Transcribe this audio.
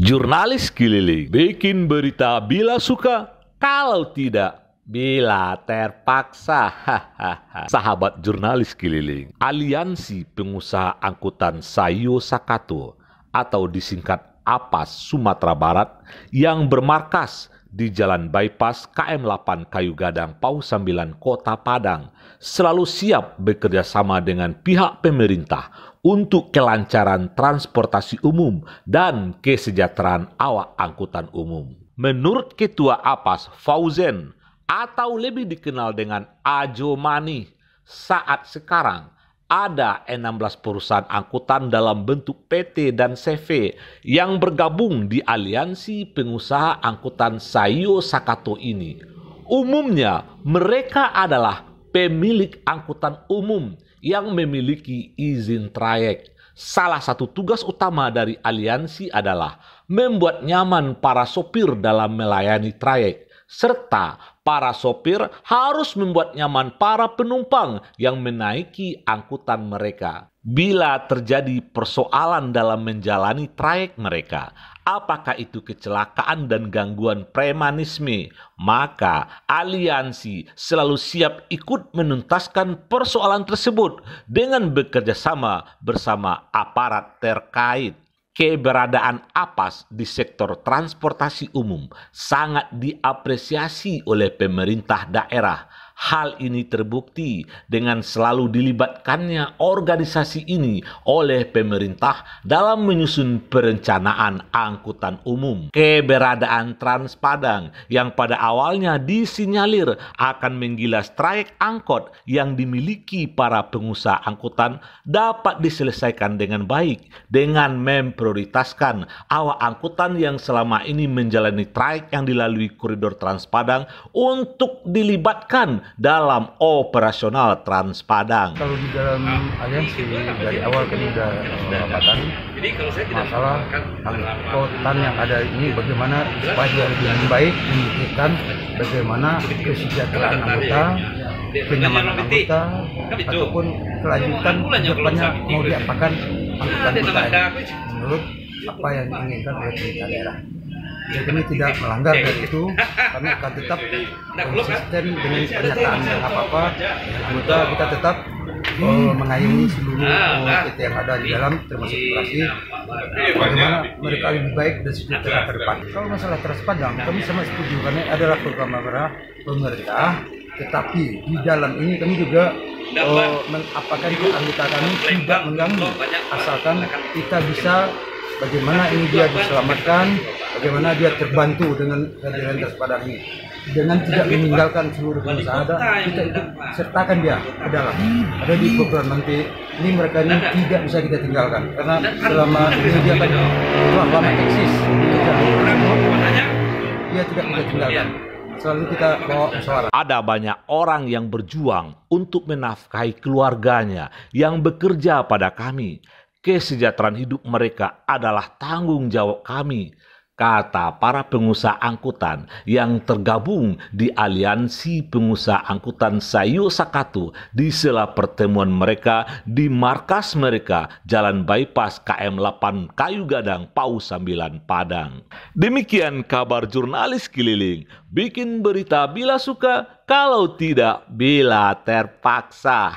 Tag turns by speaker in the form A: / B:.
A: Jurnalis keliling bikin berita bila suka, kalau tidak bila terpaksa. Sahabat jurnalis keliling, Aliansi Pengusaha Angkutan Sayur Sakato atau disingkat APAS Sumatera Barat yang bermarkas di Jalan Bypass KM 8 Kayu Gadang Pau 9 Kota Padang selalu siap bekerja sama dengan pihak pemerintah untuk kelancaran transportasi umum dan kesejahteraan awak angkutan umum. Menurut Ketua APAS Fauzen atau lebih dikenal dengan Ajo Mani, saat sekarang ada 16 perusahaan angkutan dalam bentuk PT dan CV yang bergabung di Aliansi Pengusaha Angkutan Sayur Sakato ini. Umumnya mereka adalah pemilik angkutan umum yang memiliki izin trayek. Salah satu tugas utama dari aliansi adalah membuat nyaman para sopir dalam melayani trayek, serta para sopir harus membuat nyaman para penumpang yang menaiki angkutan mereka. Bila terjadi persoalan dalam menjalani trayek mereka, apakah itu kecelakaan dan gangguan premanisme, maka aliansi selalu siap ikut menuntaskan persoalan tersebut dengan bekerja sama bersama aparat terkait. Keberadaan APAS di sektor transportasi umum sangat diapresiasi oleh pemerintah daerah. Hal ini terbukti dengan selalu dilibatkannya organisasi ini oleh pemerintah dalam menyusun perencanaan angkutan umum. Keberadaan Trans Padang yang pada awalnya disinyalir akan menggilas trayek angkot yang dimiliki para pengusaha angkutan dapat diselesaikan dengan baik dengan memprioritaskan awak angkutan yang selama ini menjalani trayek yang dilalui koridor Trans Padang untuk dilibatkan dalam operasional Trans Padang.
B: Kalau di dalam aliansi dari awal kan sudah mengatakan masalah angkutan yang ada ini bagaimana supaya lebih baik, memikirkan bagaimana kesejahteraan anggota, kenyamanan anggota, ataupun kelanjutan kedepannya mau diapakan angkutan kita menurut apa yang diinginkan oleh pemerintah daerah. Jadi kami tidak melanggar dari itu, kami akan tetap konsisten dengan pernyataan yang apa-apa. Anggota kita tetap mengayomi seluruh PT yang ada di dalam, termasuk operasi, bagaimana mereka lebih baik dan sejahtera ke depan. Kalau masalah Trans Padang, kami sama setuju karena adalah program pemerintah, tetapi di dalam ini kami juga mengapakan anggota kami tidak mengganggu, asalkan kita bisa bagaimana ini dia diselamatkan, bagaimana dia terbantu dengan kehadiran Trans Padang ini, dengan tidak meninggalkan seluruh pengusaha ada, kita ikut sertakan dia ke dalam. Ada di program nanti ini mereka ini tidak bisa kita tinggalkan karena selama ini dia kan telah lama eksis, dia tidak bisa tinggalkan. Selalu kita bawa musyawarah.
A: Ada banyak orang yang berjuang untuk menafkahi keluarganya yang bekerja pada kami. Kesejahteraan hidup mereka adalah tanggung jawab kami, kata para pengusaha angkutan yang tergabung di Aliansi Pengusaha Angkutan Sayur Sakato di sela pertemuan mereka di markas mereka Jalan Bypass KM 8 Kayu Gadang Pau 9 Padang. Demikian kabar jurnalis keliling, bikin berita bila suka, kalau tidak bila terpaksa.